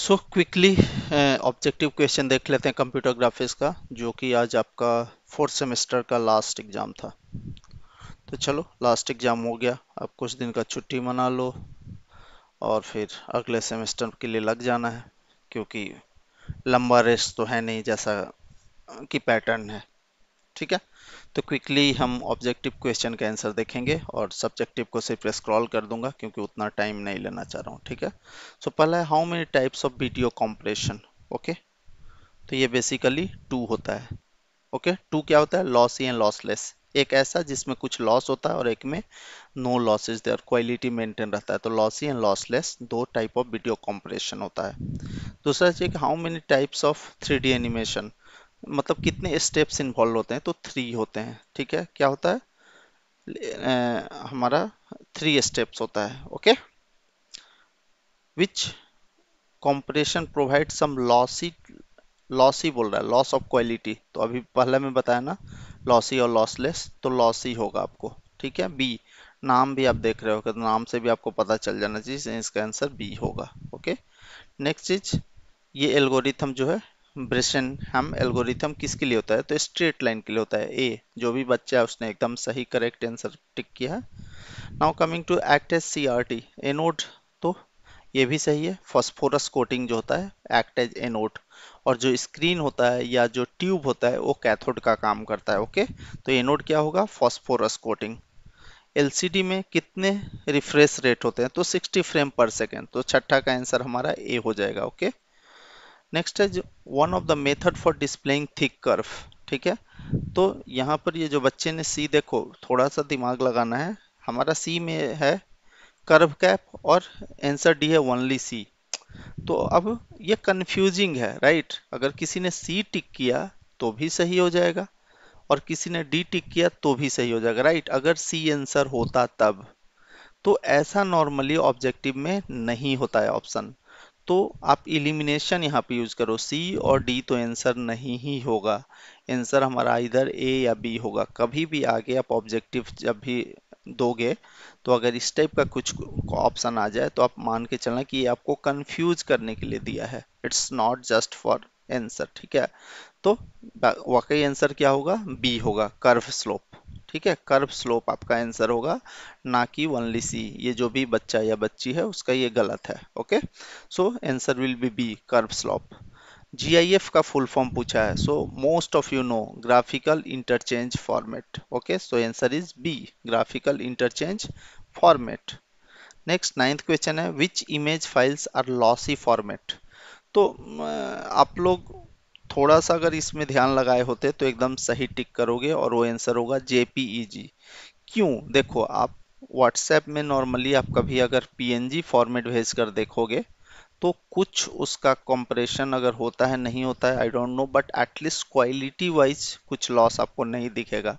So quickly objective question देख लेते हैं कंप्यूटर ग्राफिक्स का, जो कि आज आपका फोर्थ सेमेस्टर का लास्ट एग्जाम था। तो चलो, लास्ट एग्जाम हो गया, अब कुछ दिन का छुट्टी मना लो और फिर अगले सेमेस्टर के लिए लग जाना है, क्योंकि लंबा रेस्ट तो है नहीं जैसा कि पैटर्न है। ठीक है, तो क्विकली हम ऑब्जेक्टिव क्वेश्चन का आंसर देखेंगे और सब्जेक्टिव को सिर्फ स्क्रॉल कर दूंगा क्योंकि उतना टाइम नहीं लेना चाह रहा हूँ। ठीक है, सो पहला है how many types of video compression. Okay, तो ये बेसिकली टू होता है। ओके, टू क्या होता है? Lossy and lossless. एक ऐसा जिसमें कुछ लॉस होता है और एक में no losses there, quality maintain रहता है। तो लॉसी एंड लॉसलेस दो टाइप ऑफ वीडियो कॉम्प्रेशन होता है। दूसरा चीज, how many types of 3D animation, मतलब कितने स्टेप्स इन्वॉल्व होते हैं? तो थ्री होते हैं। ठीक है, क्या होता है? हमारा थ्री स्टेप्स होता है। Okay, which compression provide some lossy, lossy बोल रहा है, लॉस ऑफ क्वालिटी। तो अभी पहले मैं बताया ना, लॉसी और लॉसलेस, तो लॉसी होगा आपको। ठीक है, बी, नाम भी आप देख रहे हो, तो नाम से भी आपको पता चल जाना चाहिए, इसका आंसर बी होगा। ओके, नेक्स्ट चीज, ये एल्गोरिथम जो है, ब्रेशनहम एल्गोरिथम किसके लिए होता है? तो स्ट्रेट लाइन के लिए होता है। ए, जो भी बच्चा है उसने एकदम सही करेक्ट आंसर टिक किया है। Now coming to act as CRT, anode, तो ये भी सही है। फॉस्फोरस कोटिंग जो होता है, एक्ट एज एनोड। और जो स्क्रीन होता है या जो ट्यूब होता है वो कैथोड का काम करता है। ओके, तो एनोड क्या होगा? Phosphorus coating. एलसीडी में कितने रिफ्रेश रेट होते हैं? तो 60 फ्रेम पर सेकेंड। तो छठा का आंसर हमारा ए हो जाएगा। ओके, नेक्स्ट है one of the method for displaying thick curve. ठीक है, तो यहाँ पर ये जो बच्चे ने सी, देखो थोड़ा सा दिमाग लगाना है। हमारा सी में है कर्व कैप और आंसर डी है ओनली सी। तो अब ये कंफ्यूजिंग है, राइट? अगर किसी ने सी टिक किया तो भी सही हो जाएगा और किसी ने डी टिक किया तो भी सही हो जाएगा, राइट? अगर सी आंसर होता तब। तो ऐसा नॉर्मली ऑब्जेक्टिव में नहीं होता है ऑप्शन। तो आप इलिमिनेशन यहाँ पे यूज करो, सी और डी तो आंसर नहीं ही होगा। आंसर हमारा इधर ए या बी होगा। कभी भी आगे आप ऑब्जेक्टिव जब भी दोगे, तो अगर इस टाइप का कुछ ऑप्शन आ जाए तो आप मान के चलना कि ये आपको कंफ्यूज करने के लिए दिया है, it's not just for answer. ठीक है, तो वाकई आंसर क्या होगा? बी होगा, कर्व स्लोप। ठीक है, कर्व स्लोप आपका आंसर होगा, ना कि ओनली सी। ये जो भी बच्चा या बच्ची है उसका ये गलत है। Okay, so answer will be B, curve slope. GIF का फुल फॉर्म पूछा है, so most of you know graphical interchange format. Okay, so answer is B, graphical interchange format. Next ninth question है, which image files are lossy format. तो आप लोग थोड़ा सा अगर इसमें ध्यान लगाए होते तो एकदम सही टिक करोगे और वो आंसर होगा JPEG। क्यों? देखो, आप व्हाट्सएप में नॉर्मली आप कभी अगर PNG फॉर्मेट भेज कर देखोगे तो कुछ उसका कंप्रेशन अगर होता है नहीं होता है, I don't know, but at least quality wise कुछ लॉस आपको नहीं दिखेगा।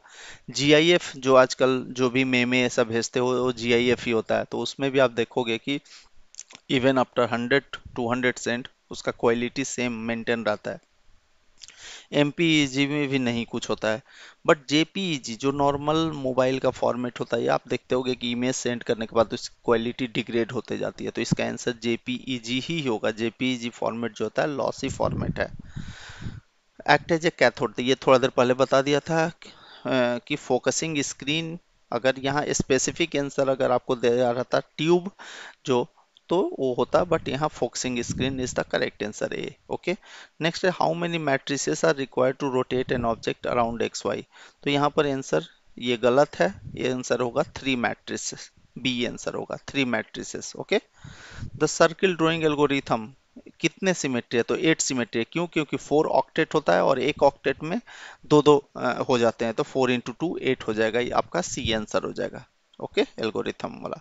GIF जो आजकल जो भी मेमे ऐसा भेजते हो वो GIF ही होता है, तो उसमें भी आप देखोगे कि इवन आफ्टर 100 200 सेंट उसका क्वालिटी सेम मेंटेन रहता है। MPEG में भी नहीं कुछ होता है, बट JPEG जो नॉर्मल मोबाइल का फॉर्मेट होता है, आप देखते होगे कि इमेज सेंड करने के बाद उसकी क्वालिटी डिग्रेड होते जाती है। तो इसका आंसर JPEG ही होगा। JPEG फॉर्मेट जो होता है लॉसी फॉर्मेट है। एक्ट एज ए कैथोड, तो ये थोड़ा देर पहले बता दिया था कि फोकसिंग स्क्रीन, अगर यहाँ स्पेसिफिक आंसर अगर आपको दिया रहता ट्यूब जो, तो वो होता, बट यहाँ focusing screen is the correct answer A. Okay, next है how many matrices are required to rotate an object around XY। तो यहाँ पर आंसर ये गलत है, ये आंसर होगा 3 मैट्रिसेस। बी आंसर होगा 3 matrices. Okay, the circle drawing algorithm कितने सिमेट्री है? तो 8 सिमेट्री है। क्यों? क्योंकि 4 ऑक्टेट होता है और एक ऑक्टेट में दो दो हो जाते हैं, तो 4 इंटू 2 8 हो जाएगा। ये आपका सी आंसर हो जाएगा। ओके, एल्गोरिथम वाला।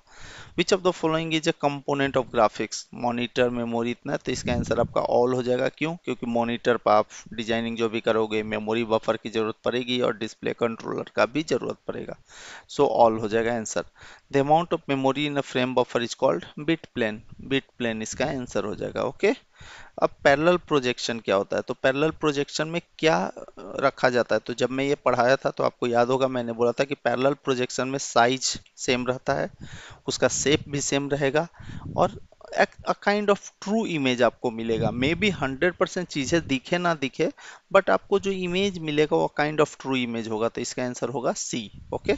विच of the following is A component of graphics, monitor, memory, इतना। तो इसका आंसर आपका ऑल हो जाएगा। क्यों? क्योंकि मॉनिटर पर आप डिजाइनिंग जो भी करोगे मेमोरी बफर की जरूरत पड़ेगी और डिस्प्ले कंट्रोलर का भी जरूरत पड़ेगा। सो ऑल हो जाएगा answer. The amount of memory in a frame buffer is called bit plane. Bit plane इसका आंसर हो जाएगा। ओके, अब पैरेलल प्रोजेक्शन क्या होता है? तो पैरेलल प्रोजेक्शन में क्या रखा जाता है? तो जब मैं ये पढ़ाया था तो आपको याद होगा, मैंने बोला था कि पैरेलल प्रोजेक्शन में साइज सेम रहता है, उसका शेप भी सेम रहेगा और काइंड ऑफ ट्रू इमेज आपको मिलेगा। मे बी 100% चीजें दिखे ना दिखे, बट आपको जो इमेज मिलेगा वो काइंड ऑफ ट्रू इमेज होगा, तो इसका आंसर होगा C. Okay.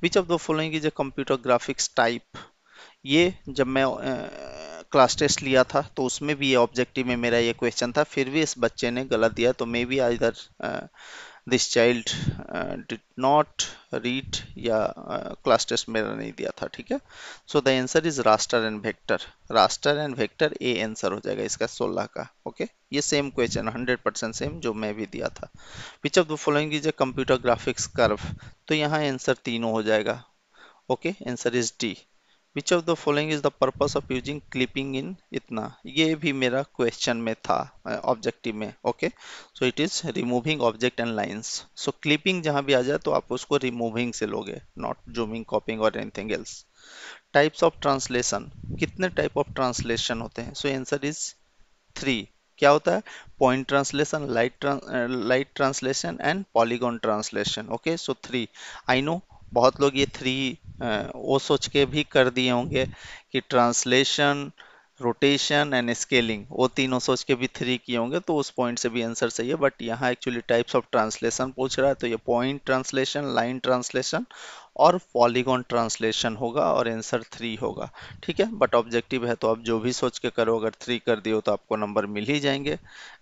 Which of the following is a computer graphics type. ये जब मैं क्लास टेस्ट लिया था तो उसमें भी ये ऑब्जेक्टिव में मेरा ये क्वेश्चन था, फिर भी इस बच्चे ने गलत दिया, तो may be either this child did not read, या क्लास टेस्ट मेरा नहीं दिया था। ठीक है। So the answer is raster and vector. Raster and vector A answer हो जाएगा इसका 16 का। ओके। ये सेम क्वेश्चन 100% सेम जो मैं भी दिया था। Which of the following is a computer graphics curve. तो यहाँ आंसर तीनों हो जाएगा। Okay. Answer is D. Which of the following is the purpose of using clipping in इतना। ये भी मेरा क्वेश्चन में था ऑब्जेक्टिव में। Okay. So it is removing object and lines. So clipping जहां भी आ जाए तो आप उसको रिमूविंग से लोगे, नॉट जूमिंग, कॉपिंग और anything else. Types of translation. कितने टाइप ऑफ ट्रांसलेशन होते हैं? सो आंसर इज 3। क्या होता है? Point translation, light translation and polygon translation. Okay. So 3। I know बहुत लोग ये 3 वो सोच के भी कर दिए होंगे कि ट्रांसलेशन, रोटेशन एंड स्केलिंग, वो तीनों सोच के भी 3 किए होंगे, तो उस पॉइंट से भी आंसर सही है। बट यहाँ एक्चुअली टाइप्स ऑफ ट्रांसलेशन पूछ रहा है, तो ये पॉइंट ट्रांसलेशन, लाइन ट्रांसलेशन और पॉलीगॉन ट्रांसलेशन होगा, और आंसर 3 होगा। ठीक है। बट ऑब्जेक्टिव है तो आप जो भी सोच के करो, अगर 3 कर दियो तो आपको नंबर मिल ही जाएंगे।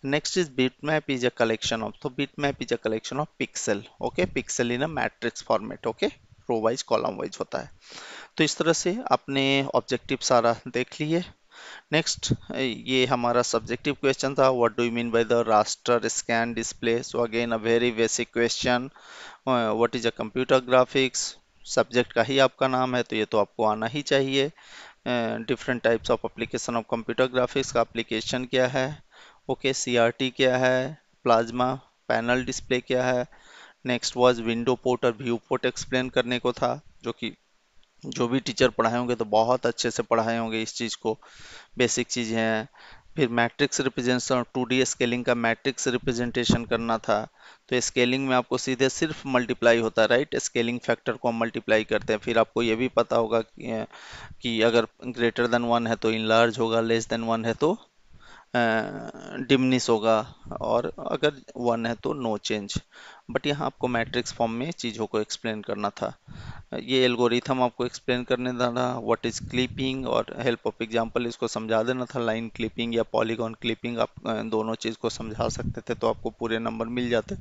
Next is bitmap is a collection of. तो bitmap is a collection of pixel. Okay. Pixel in a matrix format. Okay. Row wise, column wise होता है। तो इस तरह से आपने ऑब्जेक्टिव सारा देख लिए। नेक्स्ट, ये हमारा सब्जेक्टिव क्वेश्चन था, what do you mean by the raster scan display. So again a very basic question, what is a computer graphics. Subject का ही आपका नाम है तो ये तो आपको आना ही चाहिए। Different types of application of computer graphics का एप्लीकेशन क्या है। ओके। सीआरटी क्या है, प्लाज्मा पैनल डिस्प्ले क्या है। नेक्स्ट वाज विंडो पोर्ट और व्यू पोर्ट एक्सप्लेन करने को था, जो कि जो भी टीचर पढ़ाए होंगे तो बहुत अच्छे से पढ़ाए होंगे इस चीज़ को, बेसिक चीज़ें हैं। फिर मैट्रिक्स रिप्रेजेंटेशन और 2D स्केलिंग का मैट्रिक्स रिप्रेजेंटेशन करना था। तो स्केलिंग में आपको सीधे सिर्फ मल्टीप्लाई होता है, राइट। स्केलिंग फैक्टर को हम मल्टीप्लाई करते हैं। फिर आपको ये भी पता होगा कि अगर ग्रेटर देन 1 है तो इनलार्ज होगा, लेस देन 1 है तो डिमनिश होगा, और अगर 1 है तो नो चेंज। बट यहाँ आपको मैट्रिक्स फॉर्म में चीज़ों को एक्सप्लेन करना था। ये एल्गोरिथम आपको एक्सप्लेन करने देना, व्हाट इज क्लिपिंग, और हेल्प ऑफ एग्जांपल इसको समझा देना था। लाइन क्लिपिंग या पॉलीगॉन क्लिपिंग, आप दोनों चीज़ को समझा सकते थे तो आपको पूरे नंबर मिल जाते।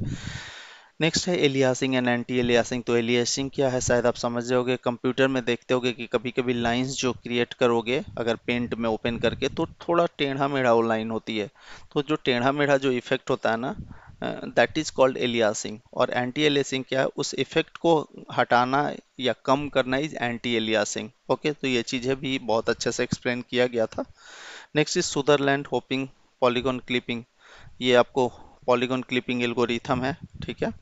नेक्स्ट है एलियासिंग एंड एंटी एलियासिंग। तो एलियासिंग क्या है, शायद आप समझ रहे होगे, कंप्यूटर में देखते होगे कि कभी कभी लाइंस जो क्रिएट करोगे अगर पेंट में ओपन करके, तो थोड़ा टेढ़ा मेढ़ा वो लाइन होती है। तो जो टेढ़ा मेढ़ा जो इफेक्ट होता है ना, दैट इज कॉल्ड एलियासिंग। और एंटी एलियासिंग क्या है, उस इफेक्ट को हटाना या कम करना इज एंटी एलियासिंग। ओके। तो ये चीज़ें भी बहुत अच्छे से एक्सप्लेन किया गया था। Next is Sutherland hopping polygon clipping. ये आपको पॉलीगॉन क्लिपिंग एल्गोरिथम है। ठीक है।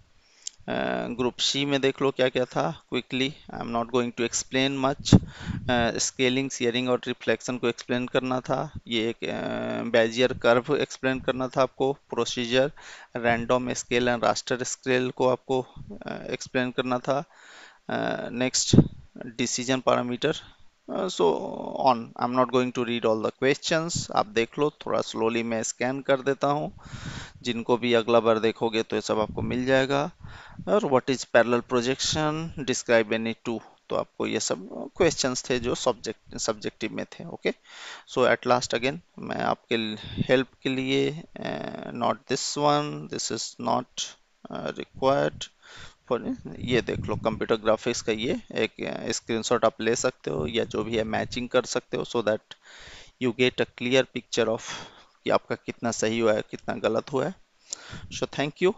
ग्रुप सी में देख लो क्या क्या था quickly, I am not going to explain much. Scaling, shearing और रिफ्लेक्शन को एक्सप्लेन करना था। ये एक बेजियर कर्व एक्सप्लेन करना था आपको। Procedure, random scale and raster scale को आपको एक्सप्लेन करना था। Next, decision parameter, so on. I am not going to read all the questions, आप देख लो, थोड़ा स्लोली मैं स्कैन कर देता हूँ। जिनको भी अगला बार देखोगे तो ये सब आपको मिल जाएगा। और what is parallel projection, describe any two. तो आपको ये सब क्वेश्चंस थे जो सब्जेक्टिव में थे। Okay. So at last again मैं आपके हेल्प के लिए, not this one, this is not required for, ये देख लो कंप्यूटर ग्राफिक्स का ये एक स्क्रीनशॉट आप ले सकते हो, या जो भी है मैचिंग कर सकते हो, so that you get a clear picture of कि आपका कितना सही हुआ है कितना गलत हुआ है। So thank you.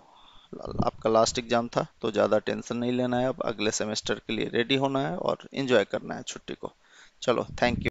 आपका लास्ट एग्जाम था तो ज़्यादा टेंशन नहीं लेना है, अब अगले सेमेस्टर के लिए रेडी होना है और एंजॉय करना है छुट्टी को। चलो, थैंक यू।